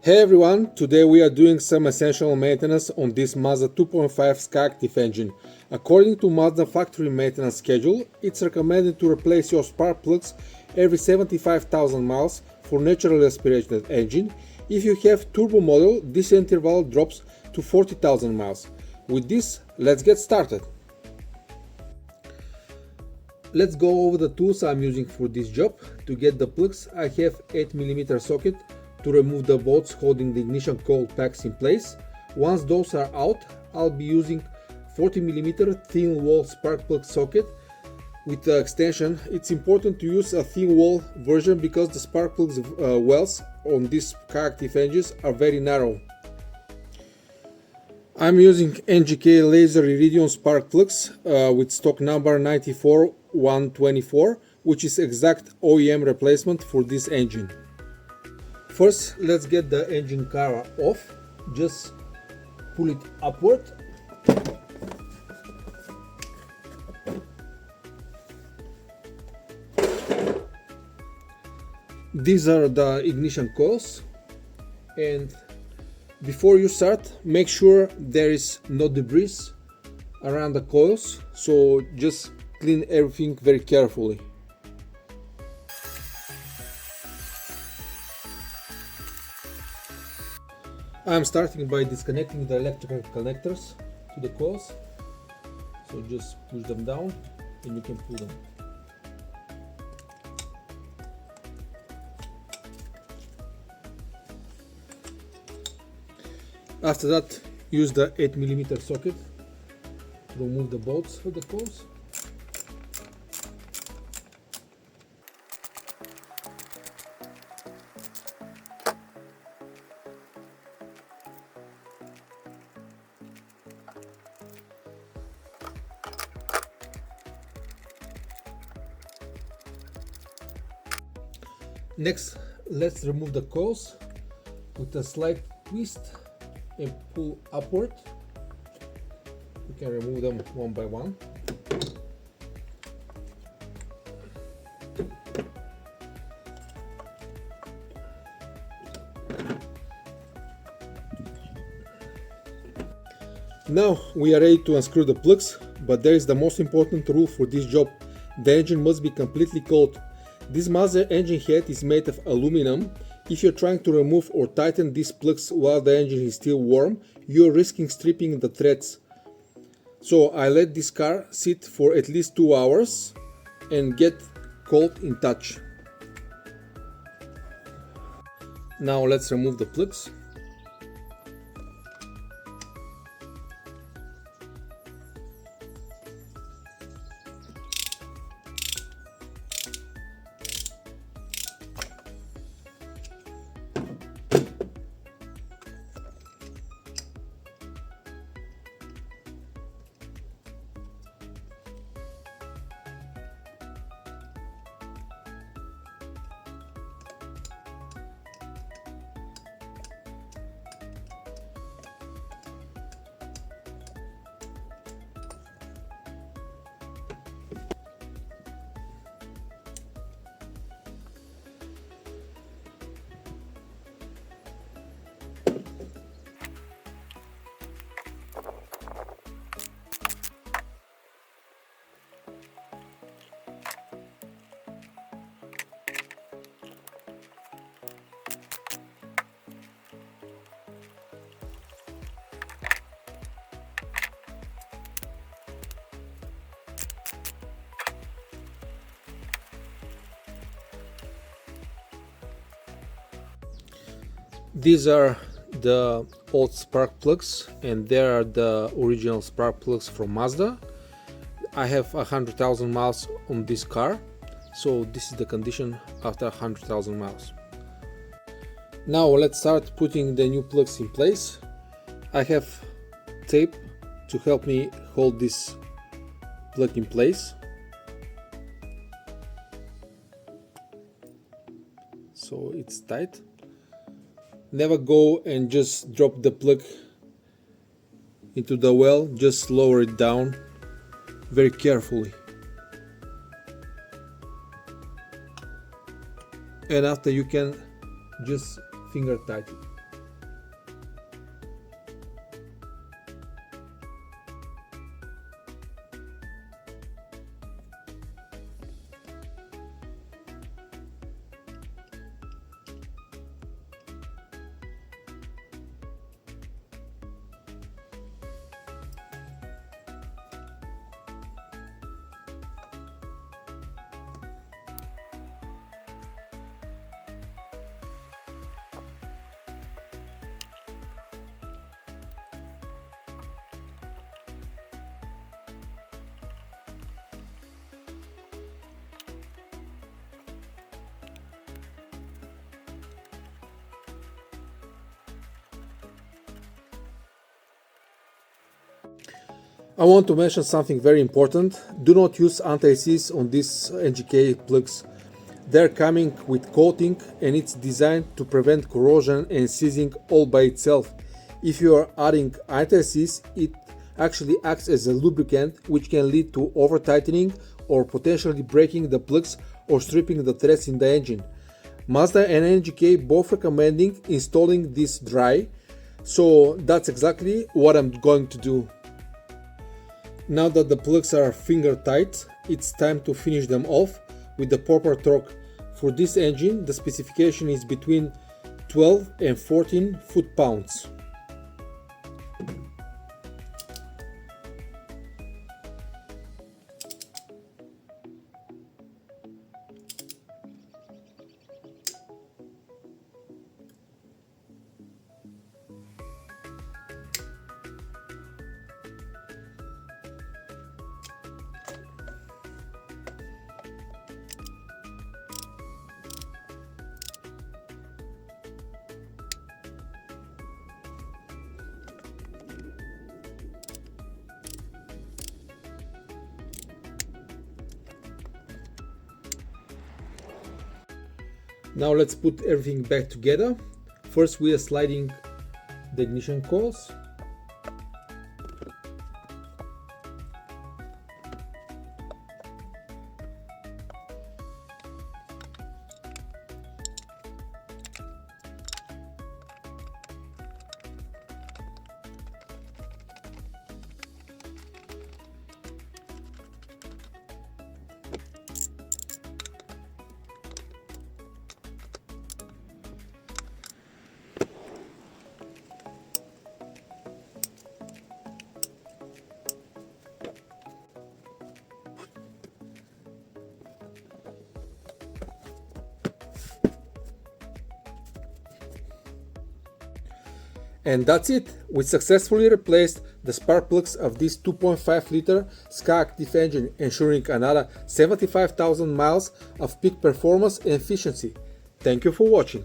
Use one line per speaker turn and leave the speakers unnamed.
Hey everyone, today we are doing some essential maintenance on this Mazda 2.5 Skyactiv engine. According to Mazda factory maintenance schedule, it's recommended to replace your spark plugs every 75,000 miles for naturally aspirated engine. If you have turbo model, this interval drops to 40,000 miles. With this, let's get started. Let's go over the tools I'm using for this job. To get the plugs, I have 8mm socket to remove the bolts holding the ignition coil packs in place. Once those are out, I'll be using 40mm thin wall spark plug socket with the extension. It's important to use a thin wall version because the spark plugs wells on these Skyactiv engines are very narrow. I'm using NGK laser iridium spark plugs with stock number 94124, which is exact OEM replacement for this engine. First, let's get the engine cover off. Just pull it upward. These are the ignition coils, and before you start, make sure there is no debris around the coils, so just clean everything very carefully. I'm starting by disconnecting the electrical connectors to the coils, so just push them down and you can pull them. After that, use the 8mm socket to remove the bolts for the coils. Next, let's remove the coils with a slight twist and pull upward. We can remove them one by one. Now we are ready to unscrew the plugs, but there is the most important rule for this job. The engine must be completely cold. This Mazda engine head is made of aluminum. If you're trying to remove or tighten these plugs while the engine is still warm, you're risking stripping the threads. So I let this car sit for at least 2 hours and get cold in touch. Now let's remove the plugs. These are the old spark plugs, and there are the original spark plugs from Mazda. I have 100,000 miles on this car, so this is the condition after 100,000 miles. Now let's start putting the new plugs in place. I have tape to help me hold this plug in place. So it's tight. Never go and just drop the plug into the well, just lower it down very carefully. And after, you can just finger tighten. I want to mention something very important. Do not use anti-seize on these NGK plugs. They're coming with coating and it's designed to prevent corrosion and seizing all by itself. If you are adding anti-seize, it actually acts as a lubricant, which can lead to over-tightening or potentially breaking the plugs or stripping the threads in the engine. Mazda and NGK both recommending installing this dry, so that's exactly what I'm going to do. Now that the plugs are finger tight, it's time to finish them off with the proper torque. For this engine, the specification is between 12 and 14 foot-pounds. Now let's put everything back together. First we are sliding the ignition coils. And that's it, we successfully replaced the spark plugs of this 2.5 liter Skyactiv engine, ensuring another 75,000 miles of peak performance and efficiency. Thank you for watching.